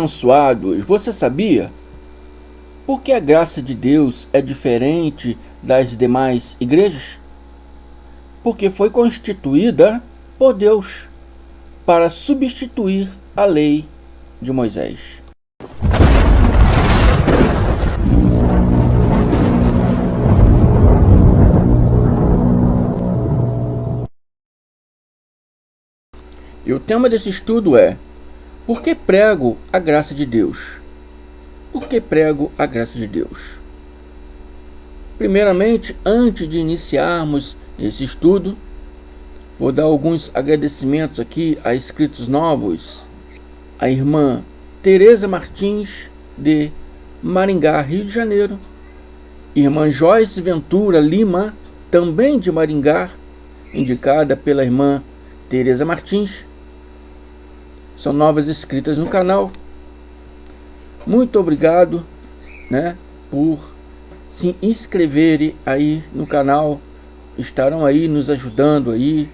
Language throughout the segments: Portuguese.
Abençoados, você sabia? Por que a graça de Deus é diferente das demais igrejas? Porque foi constituída por Deus para substituir a lei de Moisés. E o tema desse estudo é: por que prego a graça de Deus? Por que prego a graça de Deus? Primeiramente, antes de iniciarmos esse estudo, vou dar alguns agradecimentos aqui a inscritos novos. A irmã Tereza Martins, de Maringá, Rio de Janeiro. Irmã Joyce Ventura Lima, também de Maringá, indicada pela irmã Tereza Martins. São novas inscritas no canal. Muito obrigado, por se inscreverem aí no canal. Estarão aí nos ajudando aí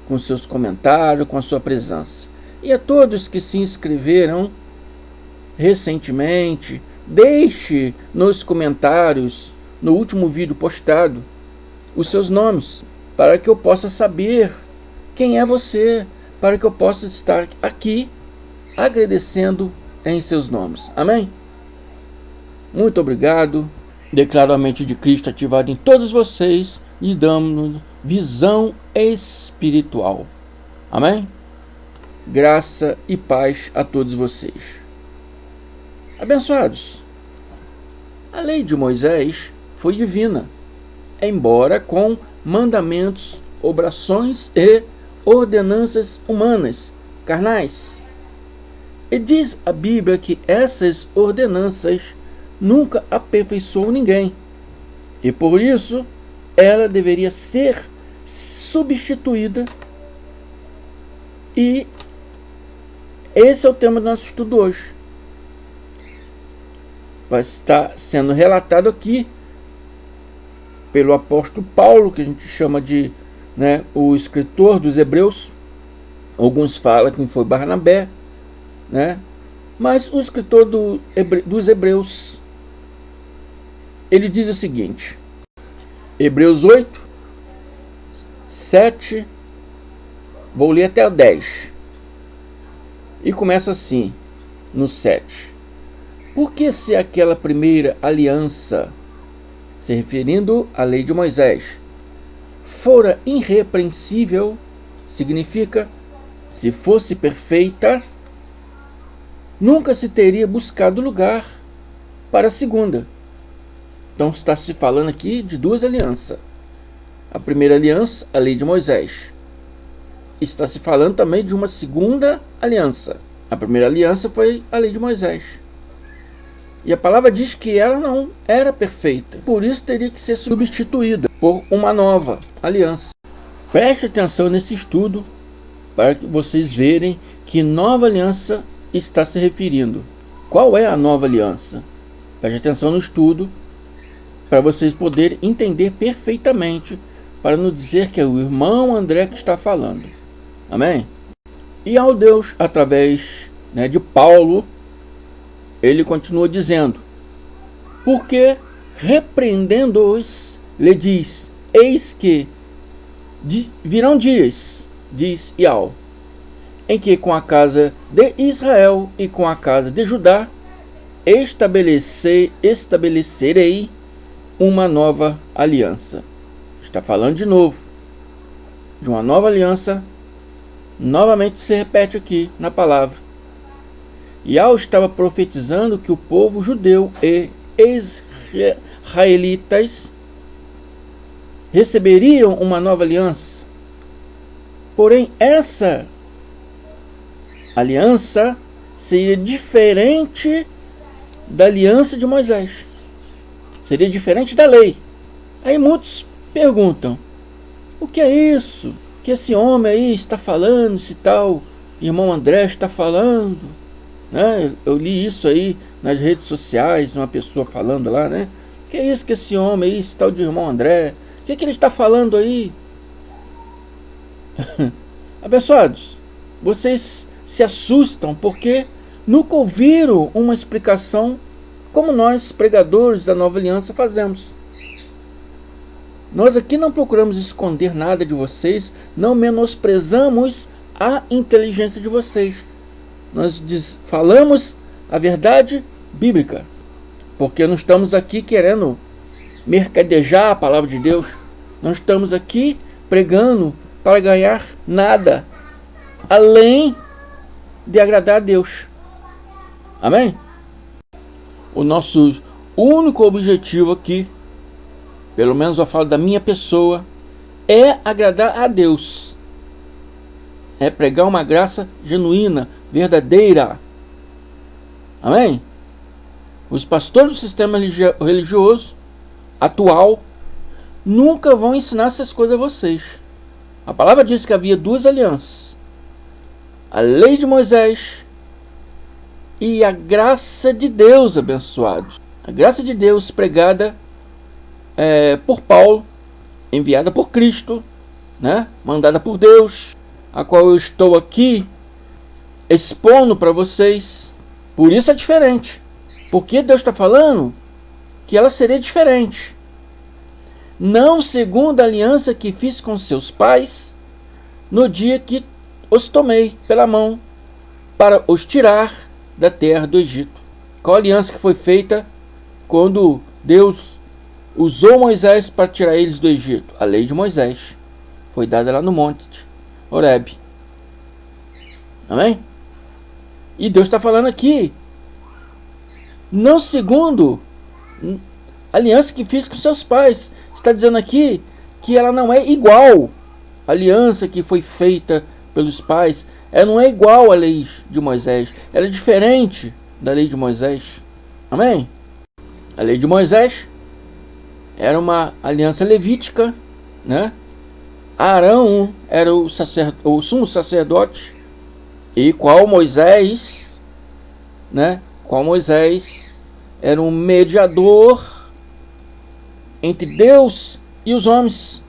com seus comentários, com a sua presença. E a todos que se inscreveram recentemente, deixe nos comentários, no último vídeo postado, os seus nomes, para que eu possa saber quem é você, para que eu possa estar aqui agradecendo em seus nomes. Amém? Muito obrigado. Declaro a mente de Cristo ativada em todos vocês e damos visão espiritual. Amém? Graça e paz a todos vocês. Abençoados, a lei de Moisés foi divina, embora com mandamentos, obrações e ordenanças humanas, carnais. E diz a Bíblia que essas ordenanças nunca aperfeiçoou ninguém, e por isso ela deveria ser substituída. E esse é o tema do nosso estudo hoje. Vai estar sendo relatado aqui pelo apóstolo Paulo, que a gente chama de o escritor dos Hebreus. Alguns falam que foi Barnabé, mas o escritor dos Hebreus, ele diz o seguinte: Hebreus 8, 7, vou ler até o 10, e começa assim, no 7. Porque se aquela primeira aliança, se referindo à lei de Moisés, fora irrepreensível, significa, se fosse perfeita, nunca se teria buscado lugar para a segunda. Então está se falando aqui de duas alianças. A primeira aliança, a lei de Moisés. Está se falando também de uma segunda aliança. A primeira aliança foi a lei de Moisés. E a palavra diz que ela não era perfeita. Por isso teria que ser substituída por uma nova aliança. Preste atenção nesse estudo para que vocês verem que nova aliança está se referindo. Qual é a nova aliança? Preste atenção no estudo para vocês poderem entender perfeitamente, para não dizer que é o irmão André que está falando. Amém? E ao Deus, através de Paulo, ele continua dizendo: porque repreendendo-os, lhe diz: eis que virão dias, diz Ial, em que com a casa de Israel e com a casa de Judá estabelecerei uma nova aliança. Está falando de novo de uma nova aliança. Novamente se repete aqui na palavra. Ial estava profetizando que o povo judeu e israelitas receberiam uma nova aliança. Porém, essa aliança seria diferente da aliança de Moisés. Seria diferente da lei. Aí muitos perguntam: o que é isso que esse homem aí está falando, esse tal irmão André está falando? Eu li isso aí nas redes sociais, uma pessoa falando lá, O que é isso que esse homem aí, esse tal de irmão André, o que é que ele está falando aí? Abençoados, vocês se assustam porque nunca ouviram uma explicação como nós, pregadores da Nova Aliança, fazemos. Nós aqui não procuramos esconder nada de vocês, não menosprezamos a inteligência de vocês. Nós falamos a verdade bíblica, porque não estamos aqui querendo mercadejar a palavra de Deus. Não estamos aqui pregando para ganhar nada, além de agradar a Deus. Amém? O nosso único objetivo aqui, pelo menos eu falo da minha pessoa, é agradar a Deus. É pregar uma graça genuína, verdadeira. Amém? Os pastores do sistema religioso atual nunca vão ensinar essas coisas a vocês. A palavra diz que havia duas alianças: a lei de Moisés e a graça de Deus, abençoados. A graça de Deus pregada por Paulo, enviada por Cristo, né? Mandada por Deus, a qual eu estou aqui expondo para vocês. Por isso é diferente, porque Deus está falando que ela seria diferente, não segundo a aliança que fiz com seus pais no dia que os tomei pela mão para os tirar da terra do Egito. Qual a aliança que foi feita quando Deus usou Moisés para tirar eles do Egito? A lei de Moisés foi dada lá no monte Horebe. Amém? E Deus está falando aqui, não segundo a aliança que fiz com seus pais. Está dizendo aqui que ela não é igual à aliança que foi feita pelos pais. Ela não é igual à lei de Moisés. Ela é diferente da lei de Moisés. Amém? A lei de Moisés era uma aliança levítica, né? Arão era o sumo sacerdote, e qual Moisés, né? Qual Moisés era um mediador entre Deus e os homens,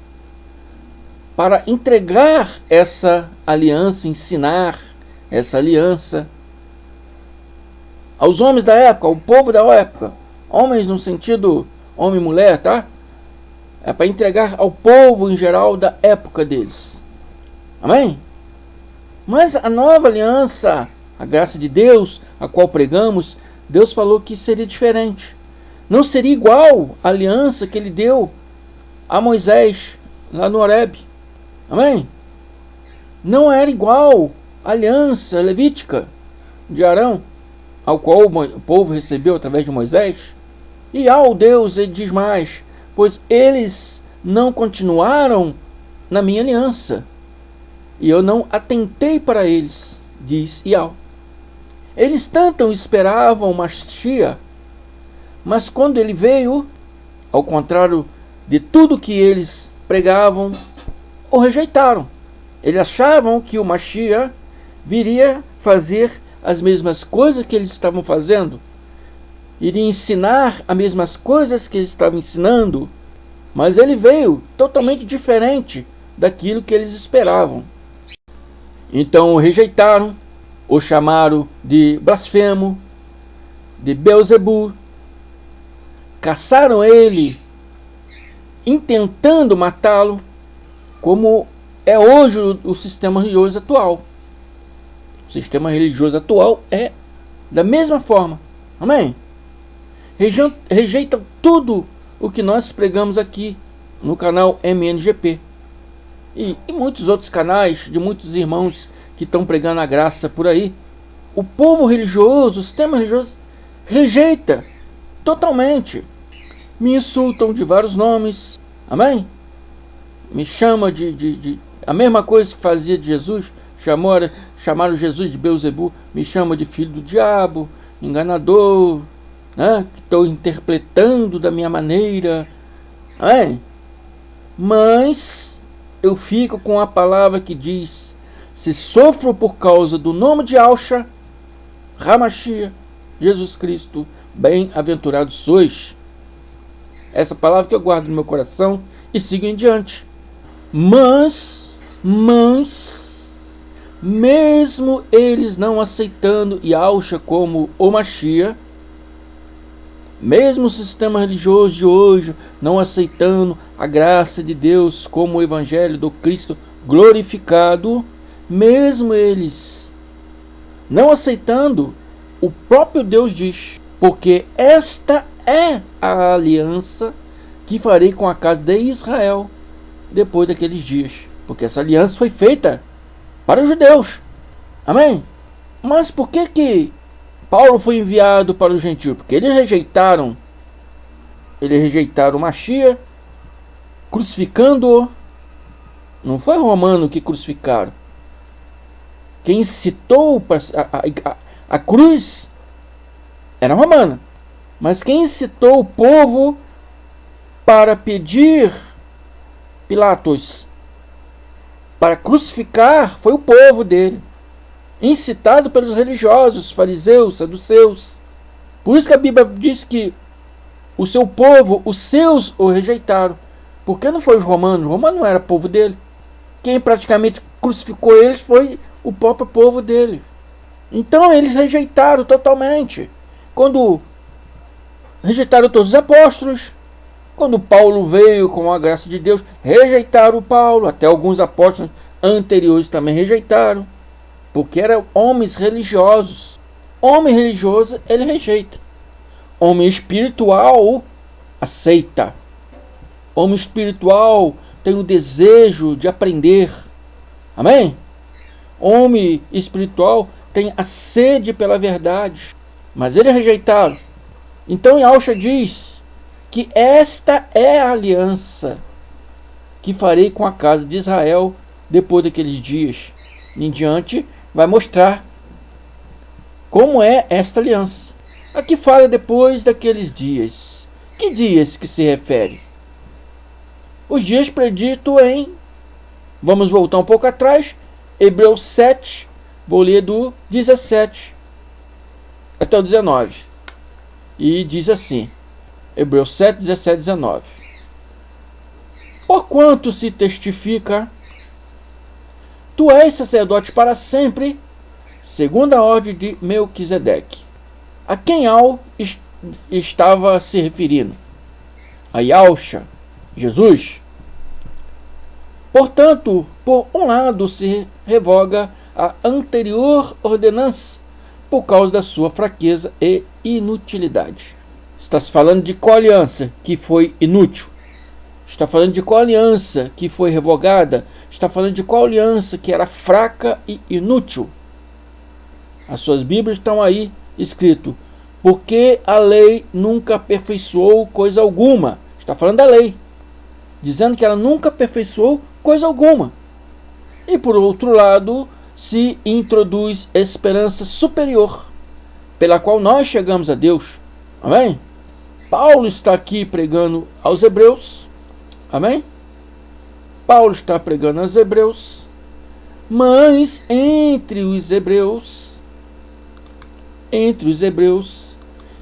para entregar essa aliança, ensinar essa aliança aos homens da época, ao povo da época. Homens no sentido homem e mulher, tá? É para entregar ao povo em geral da época deles. Amém? Mas a nova aliança, a graça de Deus, a qual pregamos, Deus falou que seria diferente. Não seria igual à aliança que ele deu a Moisés lá no Horebe. Amém? Não era igual à aliança levítica de Arão, ao qual o povo recebeu através de Moisés. E ao Deus, ele diz mais: pois eles não continuaram na minha aliança, e eu não atentei para eles, diz Iau. Eles tanto esperavam o Mashiach, mas quando ele veio, ao contrário de tudo que eles pregavam, o rejeitaram. Eles achavam que o Mashiach viria fazer as mesmas coisas que eles estavam fazendo, iria ensinar as mesmas coisas que eles estavam ensinando, mas ele veio totalmente diferente daquilo que eles esperavam. Então o rejeitaram, o chamaram de blasfemo, de Beelzebu, caçaram ele, intentando matá-lo, como é hoje o sistema religioso atual. O sistema religioso atual é da mesma forma. Amém? Rejeitam tudo o que nós pregamos aqui no canal MNGP. E muitos outros canais de muitos irmãos que estão pregando a graça por aí. O povo religioso, o sistema religioso, rejeita totalmente. Me insultam de vários nomes. Amém? Me chama de a mesma coisa que fazia de Jesus. Chamaram Jesus de Beelzebu. Me chama de filho do diabo, enganador, né? Que estou interpretando da minha maneira. Amém? Mas eu fico com a palavra que diz: se sofro por causa do nome de Yahshua HaMashiach, Jesus Cristo, bem-aventurados sois. Essa palavra que eu guardo no meu coração e sigo em diante. Mas mesmo eles não aceitando Yahushua como o Mashiach, mesmo o sistema religioso de hoje não aceitando a graça de Deus como o Evangelho do Cristo glorificado, mesmo eles não aceitando, o próprio Deus diz: porque esta é a aliança que farei com a casa de Israel depois daqueles dias. Porque essa aliança foi feita para os judeus. Amém? Mas por que Paulo foi enviado para os gentios? Porque eles rejeitaram o Mashiach, crucificando-o. Não foi romano que crucificaram. Quem incitou a cruz era romana. Mas quem incitou o povo para pedir Pilatos para crucificar foi o povo dele, incitado pelos religiosos, fariseus, saduceus. Por isso que a Bíblia diz que o seu povo, os seus, o rejeitaram. Porque não foi os romanos? Os romanos não era povo dele. Quem praticamente crucificou eles foi o próprio povo dele. Então eles rejeitaram totalmente. Quando rejeitaram todos os apóstolos, quando Paulo veio com a graça de Deus, rejeitaram Paulo. Até alguns apóstolos anteriores também rejeitaram. Porque eram homens religiosos. Homem religioso, ele rejeita. Homem espiritual, aceita. Homem espiritual tem o desejo de aprender. Amém? Homem espiritual tem a sede pela verdade. Mas eles rejeitaram. Então Yahushua diz que esta é a aliança que farei com a casa de Israel depois daqueles dias. Em diante vai mostrar como é esta aliança. Aqui fala depois daqueles dias. Que dias que se refere? Os dias preditos em... Vamos voltar um pouco atrás. Hebreus 7. Vou ler do 17 até o 19. E diz assim. Hebreus 7, 17, 19. Porquanto se testifica, tu és sacerdote para sempre, segundo a ordem de Melquisedeque. A quem estava se referindo? A Yahushua, Jesus. Portanto, por um lado se revoga a anterior ordenança por causa da sua fraqueza e inutilidade. Está se falando de qual aliança que foi inútil? Está falando de qual aliança que foi revogada? Está falando de qual aliança que era fraca e inútil? As suas Bíblias estão aí escrito: porque a lei nunca aperfeiçoou coisa alguma. Está falando da lei, dizendo que ela nunca aperfeiçoou coisa alguma. E por outro lado, se introduz esperança superior, pela qual nós chegamos a Deus. Amém? Paulo está aqui pregando aos hebreus. Amém? Paulo está pregando aos hebreus. Mas entre os hebreus,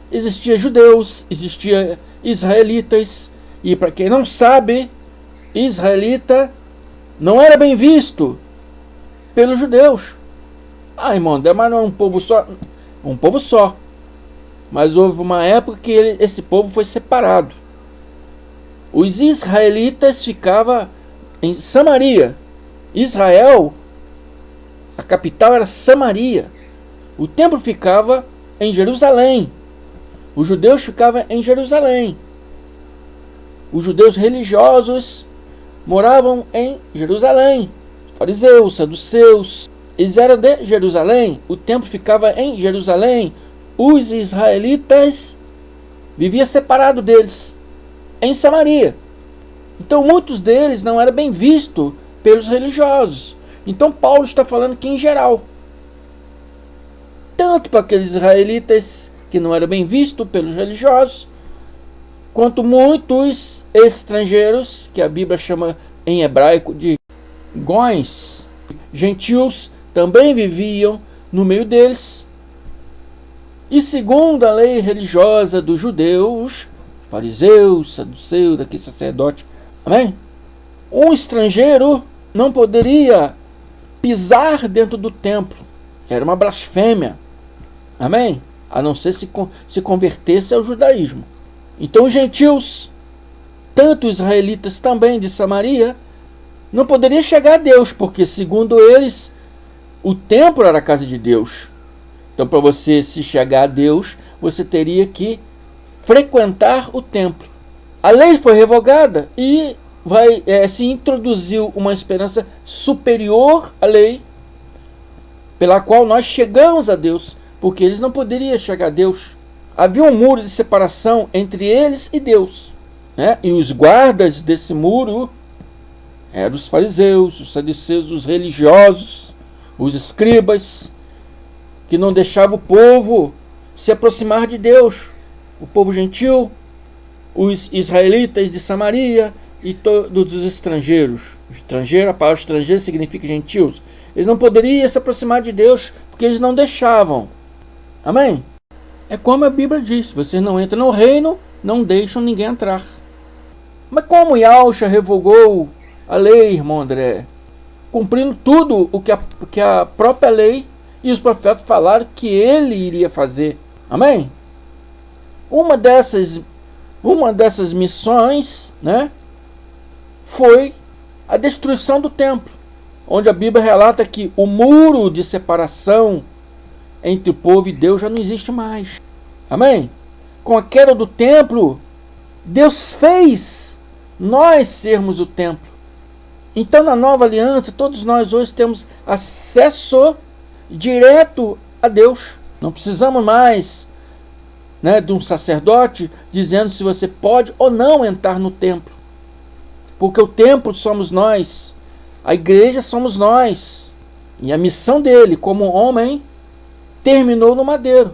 existia judeus, existia israelitas. E para quem não sabe, israelita não era bem visto pelos judeus. Ah, irmão, mas não é um povo só? Um povo só. Mas houve uma época que esse povo foi separado. Os israelitas ficavam em Samaria. Israel, a capital era Samaria. O templo ficava em Jerusalém. Os judeus ficavam em Jerusalém. Os judeus religiosos moravam em Jerusalém. Fariseus, saduceus, eles eram de Jerusalém. O templo ficava em Jerusalém. Os israelitas viviam separados deles, em Samaria. Então muitos deles não eram bem vistos pelos religiosos. Então Paulo está falando que em geral, tanto para aqueles israelitas que não eram bem vistos pelos religiosos, quanto muitos estrangeiros, que a Bíblia chama em hebraico de góis, gentios, também viviam no meio deles. E segundo a lei religiosa dos judeus, fariseus, saduceus, daqui sacerdote, amém? Um estrangeiro não poderia pisar dentro do templo era uma blasfêmia. Amém? A não ser se convertesse ao judaísmo. Então os gentios, tanto os israelitas também de Samaria, não poderiam chegar a Deus, porque segundo eles, o templo era a casa de Deus. Então para você se chegar a Deus, você teria que frequentar o templo. A lei foi revogada e se introduziu uma esperança superior à lei, pela qual nós chegamos a Deus, porque eles não poderiam chegar a Deus. Havia um muro de separação entre eles e Deus, né? E os guardas desse muro eram os fariseus, os saduceus, os religiosos, os escribas, que não deixavam o povo se aproximar de Deus. O povo gentil, os israelitas de Samaria e todos os estrangeiros. Estrangeiro, a palavra estrangeiro significa gentios. Eles não poderiam se aproximar de Deus porque eles não deixavam. Amém? É como a Bíblia diz: vocês não entram no reino, não deixam ninguém entrar. Mas como Yahshua revogou a lei, irmão André, cumprindo tudo o que a própria lei e os profetas falaram que ele iria fazer. Amém? Uma dessas missões, né, foi a destruição do templo, onde a Bíblia relata que o muro de separação entre o povo e Deus já não existe mais. Amém? Com a queda do templo, Deus fez nós sermos o templo. Então, na nova aliança, todos nós hoje temos acesso direto a Deus. Não precisamos mais, né, de um sacerdote dizendo se você pode ou não entrar no templo. Porque o templo somos nós, a igreja somos nós. E a missão dele como homem terminou no madeiro,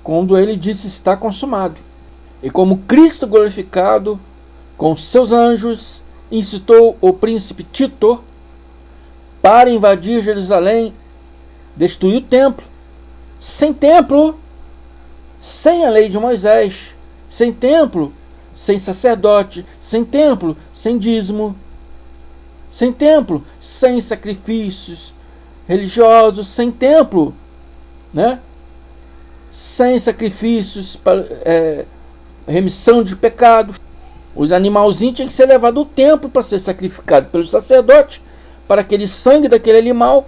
quando ele disse: está consumado. E como Cristo glorificado, com seus anjos, incitou o príncipe Tito para invadir Jerusalém, destruir o templo. Sem templo, sem a lei de Moisés, sem templo, sem sacerdote, sem templo, sem dízimo, sem templo, sem sacrifícios religiosos, sem templo, né? Sem sacrifícios para remissão de pecados. Os animalzinhos tinham que ser levados ao templo para ser sacrificado pelo sacerdote, para aquele sangue daquele animal,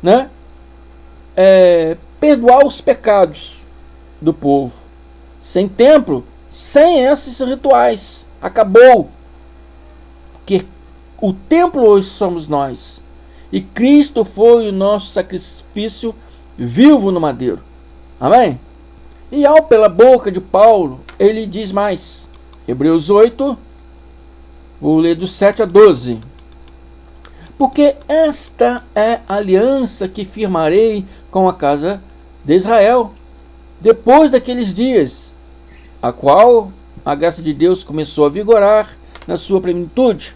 né, perdoar os pecados do povo. Sem templo, sem esses rituais, acabou. Porque o templo hoje somos nós. E Cristo foi o nosso sacrifício vivo no madeiro. Amém? E pela boca de Paulo, ele diz mais. Hebreus 8, vou ler do 7 a 12. Porque esta é a aliança que firmarei com a casa de Israel, depois daqueles dias, a qual a graça de Deus começou a vigorar na sua plenitude.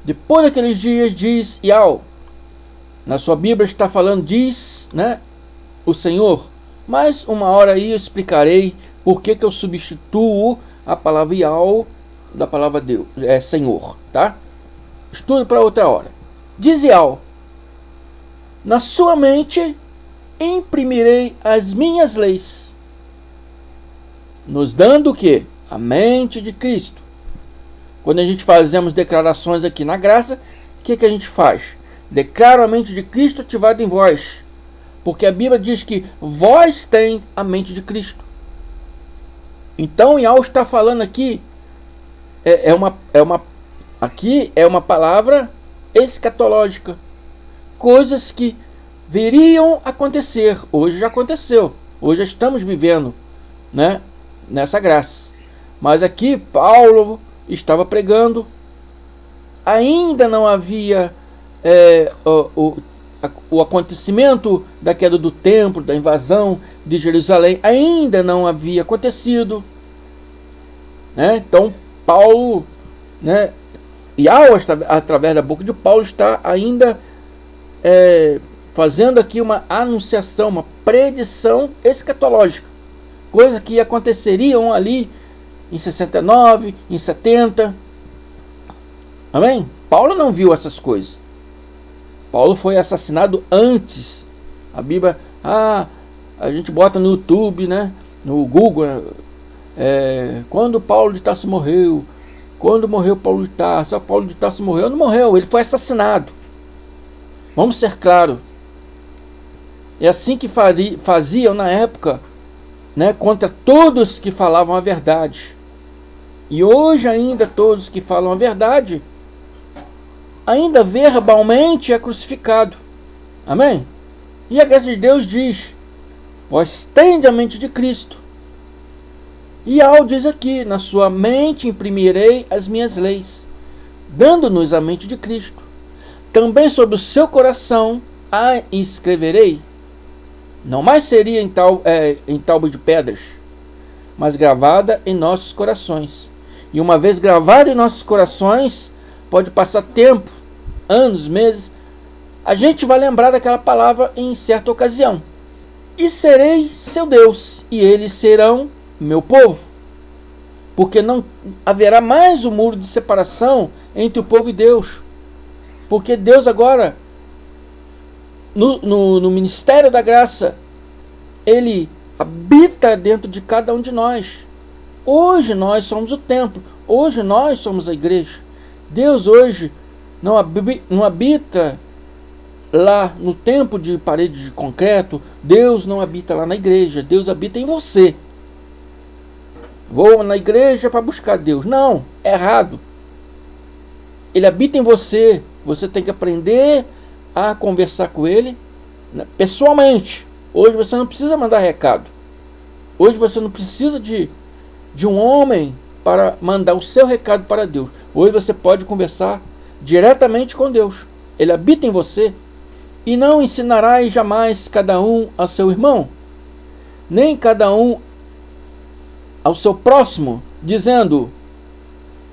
Depois daqueles dias, diz Yahweh. Na sua Bíblia está falando, diz, né, o Senhor. Mas uma hora aí eu explicarei por que eu substituo a palavra Yahweh da palavra Deus, Senhor, tá? Estudo para outra hora. Diz Yahweh: na sua mente imprimirei as minhas leis, nos dando o quê? A mente de Cristo. Quando a gente fazemos declarações aqui na graça, o que a gente faz? Declaro a mente de Cristo ativada em vós, porque a Bíblia diz que vós tem a mente de Cristo. Então Yahweh está falando aqui, aqui é uma palavra escatológica, coisas que viriam acontecer. Hoje já aconteceu, hoje já estamos vivendo, né, nessa graça. Mas aqui Paulo estava pregando, ainda não havia o acontecimento da queda do templo, da invasão de Jerusalém, ainda não havia acontecido, né? Então Paulo, né, Yahweh, através da boca de Paulo, está ainda fazendo aqui uma anunciação, uma predição escatológica, coisas que aconteceriam ali em 69, em 70. Amém? Paulo não viu essas coisas. Paulo foi assassinado antes. A Bíblia, a gente bota no YouTube, né, no Google, quando Paulo de Tarso morreu, quando morreu Paulo de Tarso. Paulo de Tarso morreu? Não morreu, ele foi assassinado. Vamos ser claros. É assim que faziam na época, né, contra todos que falavam a verdade. E hoje ainda todos que falam a verdade, ainda verbalmente é crucificado. Amém? E a graça de Deus diz: vós tende a mente de Cristo. E Al diz aqui: na sua mente imprimirei as minhas leis, dando-nos a mente de Cristo. Também sobre o seu coração a escreverei. Não mais seria em tábua de pedras, mas gravada em nossos corações. E uma vez gravada em nossos corações, pode passar tempo, anos, meses, a gente vai lembrar daquela palavra em certa ocasião. E serei seu Deus, e eles serão meu povo. Porque não haverá mais um muro de separação entre o povo e Deus. Porque Deus agora, no ministério da graça, Ele habita dentro de cada um de nós. Hoje nós somos o templo. Hoje nós somos a igreja. Deus hoje não habita lá no templo de parede de concreto. Deus não habita lá na igreja. Deus habita em você. Vou na igreja para buscar Deus. Não, é errado. Ele habita em você. Você tem que aprender a conversar com Ele, né, pessoalmente. Hoje você não precisa mandar recado. Hoje você não precisa de um homem para mandar o seu recado para Deus. Hoje você pode conversar diretamente com Deus. Ele habita em você. E não ensinarás jamais cada um ao seu irmão, nem cada um ao seu próximo, dizendo: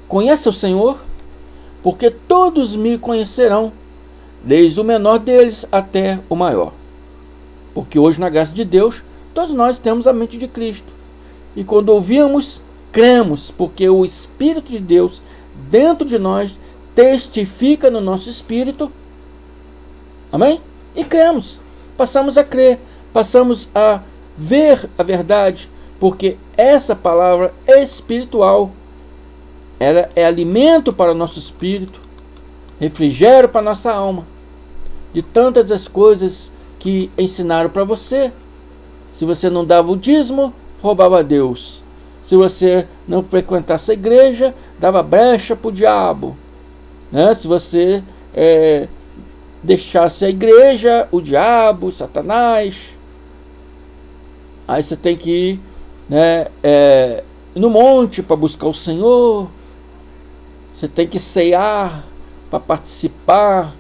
conhece o Senhor? Porque todos me conhecerão, desde o menor deles até o maior. Porque hoje, na graça de Deus, todos nós temos a mente de Cristo. E quando ouvimos, cremos, porque o Espírito de Deus dentro de nós testifica no nosso espírito. Amém? E cremos. Passamos a crer, passamos a ver a verdade, porque essa palavra espiritual, ela é alimento para o nosso espírito, refrigério para a nossa alma. De tantas as coisas que ensinaram para você. Se você não dava o dízimo, roubava a Deus. Se você não frequentasse a igreja, dava brecha para o diabo, né? Se você deixasse a igreja, o diabo, Satanás. Aí você tem que ir, né, no monte para buscar o Senhor. Você tem que cear para participar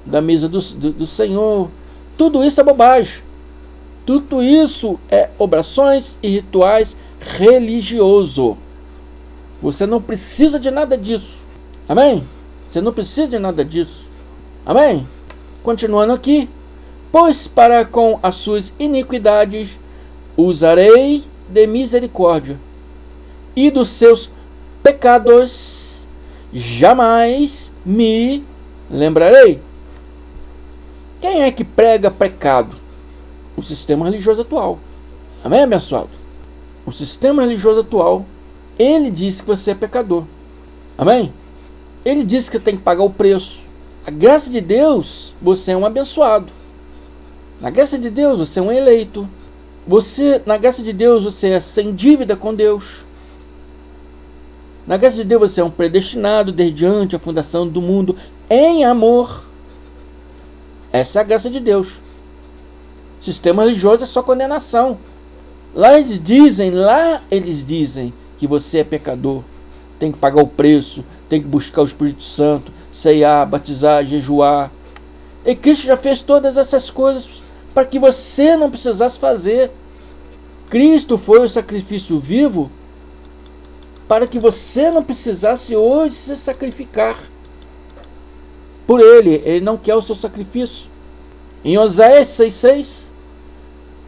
da mesa do Senhor. Tudo isso é bobagem. Tudo isso é orações e rituais religiosos. Você não precisa de nada disso. Amém? Você não precisa de nada disso. Amém? Continuando aqui. Pois para com as suas iniquidades usarei de misericórdia, e dos seus pecados jamais me lembrarei. Quem é que prega pecado? O sistema religioso atual. Amém, abençoado? O sistema religioso atual, ele diz que você é pecador. Amém? Ele diz que tem que pagar o preço. A graça de Deus, você é um abençoado. Na graça de Deus, você é um eleito. Na graça de Deus, você é sem dívida com Deus. Na graça de Deus, você é um predestinado desde antes a fundação do mundo em amor. Essa é a graça de Deus. Sistema religioso é só condenação. Lá eles dizem que você é pecador, tem que pagar o preço, tem que buscar o Espírito Santo, ceiar, batizar, jejuar. E Cristo já fez todas essas coisas para que você não precisasse fazer. Cristo foi o sacrifício vivo para que você não precisasse hoje se sacrificar por Ele. Ele não quer o seu sacrifício. Em Oséias 6,6,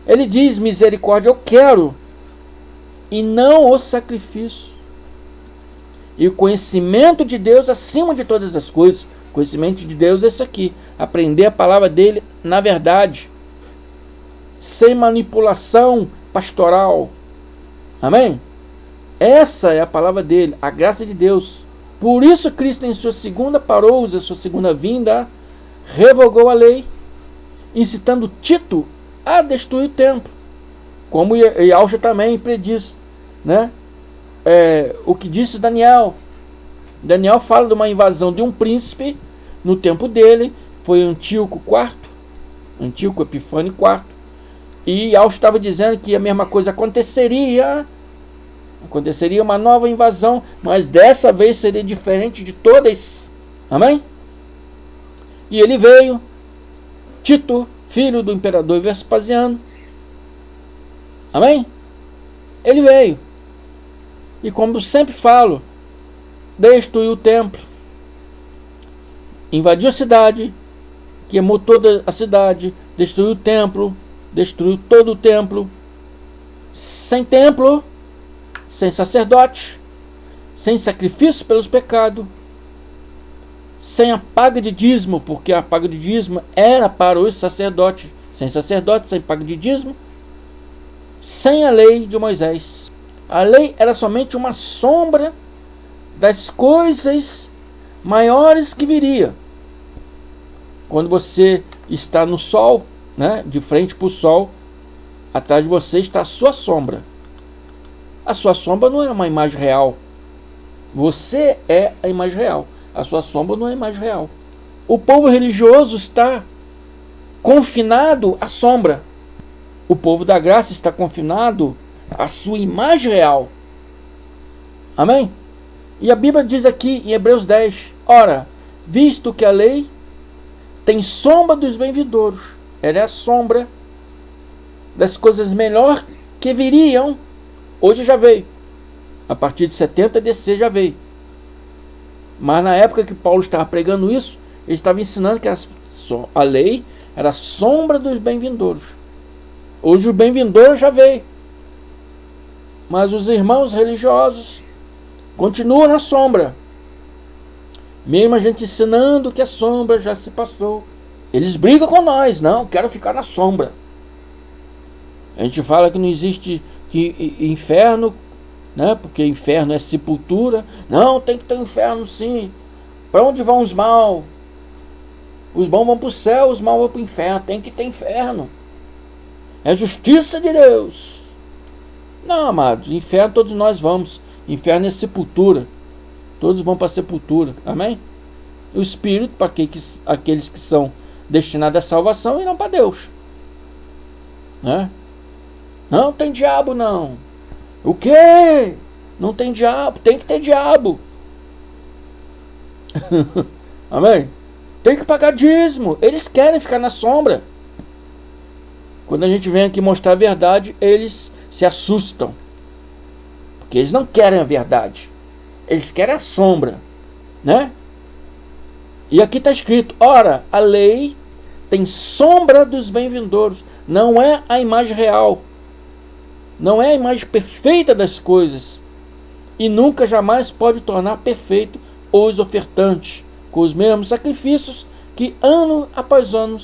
ele diz: misericórdia eu quero, e não o sacrifício. E o conhecimento de Deus acima de todas as coisas. O conhecimento de Deus é isso aqui: aprender a palavra dele na verdade, sem manipulação pastoral. Amém? Essa é a palavra dele, a graça de Deus. Por isso Cristo, em sua segunda parousia, sua segunda vinda, revogou a lei, incitando Tito a destruir o templo, como Yahshua também prediz, né? O que disse Daniel. Daniel fala de uma invasão de um príncipe no tempo dele, foi Antíoco IV, Antíoco Epifânio IV, e Yahshua estava dizendo que a mesma coisa aconteceria uma nova invasão, mas dessa vez seria diferente de todas. Amém? E ele veio, Tito, filho do imperador Vespasiano. Amém? Ele veio. E como sempre falo, destruiu o templo, invadiu a cidade, queimou toda a cidade, destruiu o templo, destruiu todo o templo, sem sacerdote, sem sacrifício pelos pecados, sem a paga de dízimo, porque a paga de dízimo era para os sacerdotes, sem sacerdote, sem paga de dízimo, sem a lei de Moisés. A lei era somente uma sombra das coisas maiores que viria. Quando você está no sol, né, de frente para o sol, atrás de você está a sua sombra. A sua sombra não é uma imagem real. Você é a imagem real. A sua sombra não é a imagem real. O povo religioso está confinado à sombra. O povo da graça está confinado à sua imagem real. Amém? E a Bíblia diz aqui em Hebreus 10: ora, visto que a lei tem sombra dos bem-vindouros, ela é a sombra das coisas melhores que viriam. Hoje já veio. A partir de 70 DC já veio. Mas na época que Paulo estava pregando isso, ele estava ensinando que a lei era a sombra dos bem-vindouros. Hoje o bem-vindouro já veio. Mas os irmãos religiosos continuam na sombra. Mesmo a gente ensinando que a sombra já se passou. Eles brigam com nós. Não, quero ficar na sombra. A gente fala que não existe inferno, né? Porque inferno é sepultura. Não, tem que ter inferno sim. Para onde vão os maus? Os bons vão para o céu, os maus vão para o inferno. Tem que ter inferno. É justiça de Deus. Não, amados, inferno todos nós vamos. Inferno é sepultura. Todos vão para a sepultura. Amém? O espírito, para aqueles que são destinados à salvação, irão para Deus. Né? Não tem diabo, não. O quê? Não tem diabo. Tem que ter diabo. Amém? Tem que pagar dízimo. Eles querem ficar na sombra. Quando a gente vem aqui mostrar a verdade, eles se assustam. Porque eles não querem a verdade. Eles querem a sombra. Né? E aqui está escrito: ora, a lei tem sombra dos bem-vindouros. Não é a imagem real. Não é a imagem perfeita das coisas. E nunca jamais pode tornar perfeito os ofertantes, com os mesmos sacrifícios que ano após ano,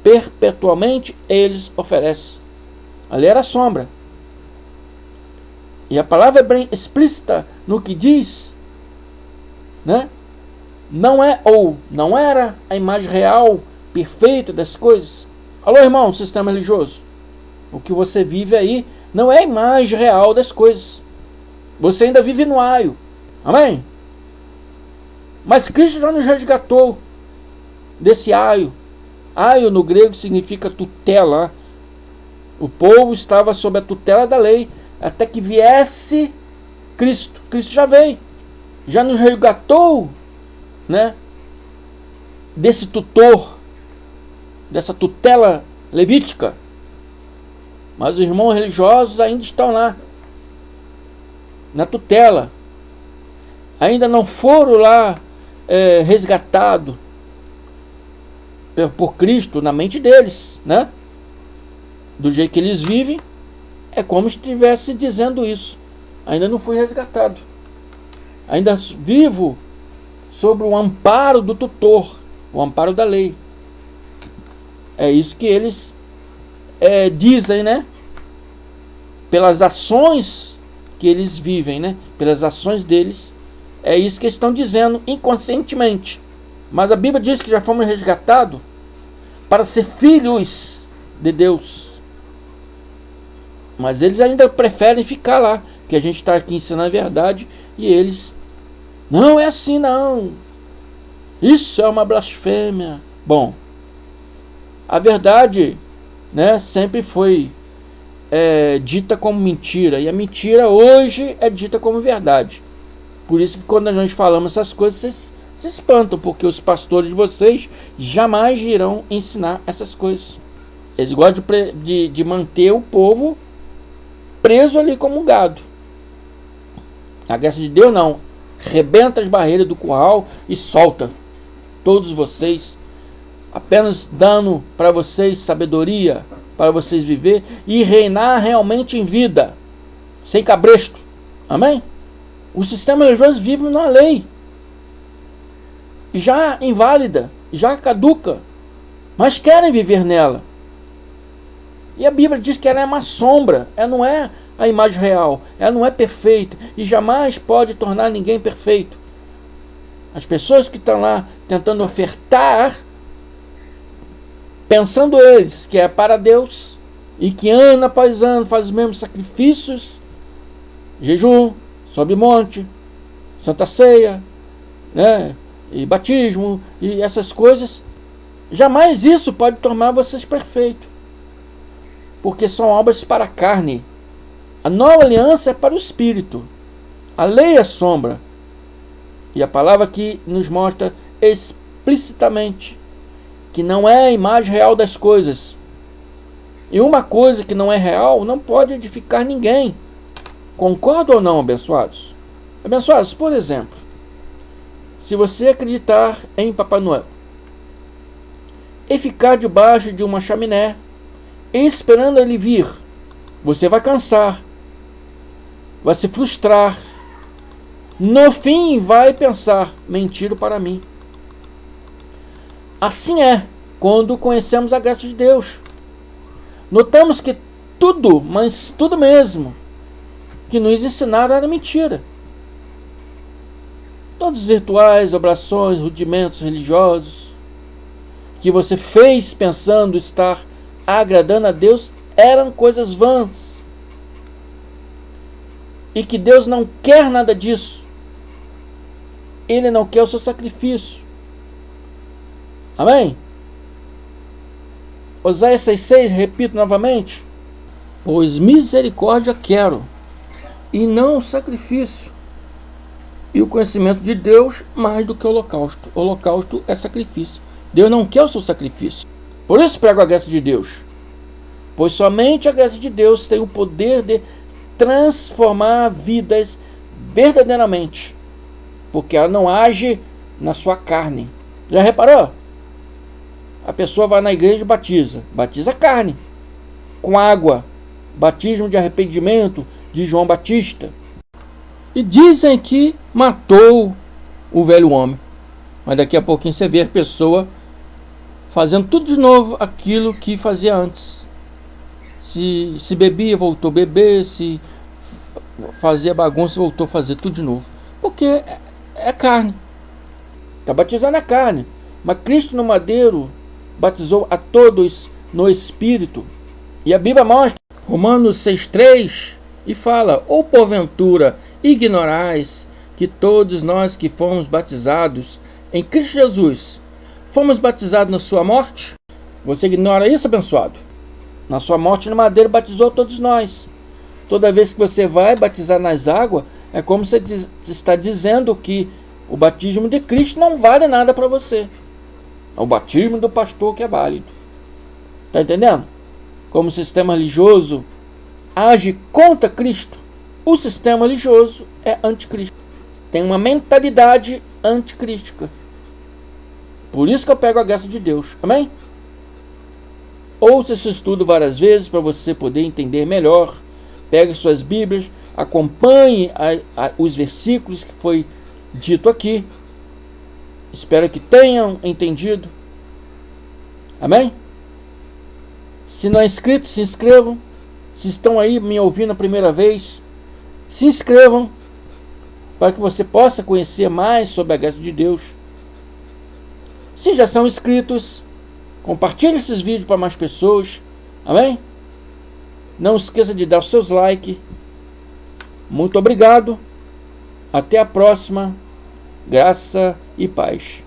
perpetuamente eles oferecem. Ali era a sombra. E a palavra é bem explícita no que diz, né? Não era a imagem real, perfeita das coisas. Alô, irmão, sistema religioso. O que você vive aí não é a imagem real das coisas. Você ainda vive no aio. Amém? Mas Cristo já nos resgatou desse aio. Aio no grego significa tutela. O povo estava sob a tutela da lei até que viesse Cristo. Cristo já veio. Já nos resgatou, né, desse tutor, dessa tutela levítica. Mas os irmãos religiosos ainda estão lá, na tutela. Ainda não foram lá resgatados por Cristo na mente deles, né? Do jeito que eles vivem, é como se estivesse dizendo isso. Ainda não fui resgatado. Ainda vivo sob o amparo do tutor, o amparo da lei. É isso que eles dizem, né? Pelas ações que eles vivem, né? Pelas ações deles, é isso que eles estão dizendo inconscientemente. Mas a Bíblia diz que já fomos resgatados para ser filhos de Deus. Mas eles ainda preferem ficar lá, que a gente está aqui ensinando a verdade, e eles, não é assim não, isso é uma blasfêmia. Bom, a verdade, né, sempre foi dita como mentira, e a mentira hoje é dita como verdade. Por isso que quando a gente falamos essas coisas, vocês se espantam, porque os pastores de vocês jamais irão ensinar essas coisas. Eles gostam de manter o povo preso ali como um gado. A graça de Deus não. Rebenta as barreiras do curral e solta todos vocês, apenas dando para vocês sabedoria, para vocês viver e reinar realmente em vida, sem cabresto. Amém? O sistema religioso vive numa lei já inválida, já caduca, mas querem viver nela. E a Bíblia diz que ela é uma sombra, ela não é a imagem real, ela não é perfeita e jamais pode tornar ninguém perfeito. As pessoas que estão lá tentando ofertar, pensando eles que é para Deus, e que ano após ano faz os mesmos sacrifícios, jejum, sobe monte, Santa Ceia, né, e batismo, e essas coisas, jamais isso pode tornar vocês perfeitos, porque são obras para a carne. A nova aliança é para o Espírito. A lei é sombra. E a palavra aqui nos mostra explicitamente que não é a imagem real das coisas. E uma coisa que não é real não pode edificar ninguém. Concorda ou não, abençoados? Abençoados, por exemplo, se você acreditar em Papai Noel e ficar debaixo de uma chaminé esperando ele vir, você vai cansar, vai se frustrar, no fim vai pensar, mentira para mim. Assim é quando conhecemos a graça de Deus. Notamos que tudo, mas tudo mesmo, que nos ensinaram era mentira. Todos os rituais, orações, rudimentos religiosos que você fez pensando estar agradando a Deus eram coisas vãs. E que Deus não quer nada disso. Ele não quer o seu sacrifício. Amém? Oséias 6,6, repito novamente: pois misericórdia quero, e não o sacrifício, e o conhecimento de Deus mais do que o holocausto. O holocausto é sacrifício. Deus não quer o seu sacrifício. Por isso prego a graça de Deus, pois somente a graça de Deus tem o poder de transformar vidas verdadeiramente, porque ela não age na sua carne. Já reparou? A pessoa vai na igreja e batiza a carne com água, batismo de arrependimento de João Batista, e dizem que matou o velho homem, mas daqui a pouquinho você vê a pessoa fazendo tudo de novo aquilo que fazia antes. Se bebia, voltou a beber, se fazia bagunça, voltou a fazer tudo de novo, porque é carne, está batizando a carne. Mas Cristo no madeiro batizou a todos no Espírito. E a Bíblia mostra, Romanos 6,3, e fala: ou porventura ignorais que todos nós que fomos batizados em Cristo Jesus, fomos batizados na sua morte? Você ignora isso, abençoado? Na sua morte no madeiro batizou todos nós. Toda vez que você vai batizar nas águas, é como você está dizendo que o batismo de Cristo não vale nada para você. É o batismo do pastor que é válido. Está entendendo? Como o sistema religioso age contra Cristo, o sistema religioso é anticristo. Tem uma mentalidade anticrística. Por isso que eu pego a graça de Deus. Amém? Ouça esse estudo várias vezes para você poder entender melhor. Pegue suas Bíblias, acompanhe os versículos que foi dito aqui. Espero que tenham entendido. Amém? Se não é inscrito, se inscrevam. Se estão aí me ouvindo a primeira vez, se inscrevam para que você possa conhecer mais sobre a graça de Deus. Se já são inscritos, compartilhe esses vídeos para mais pessoas. Amém? Não esqueça de dar os seus likes. Muito obrigado. Até a próxima. Graça e paz.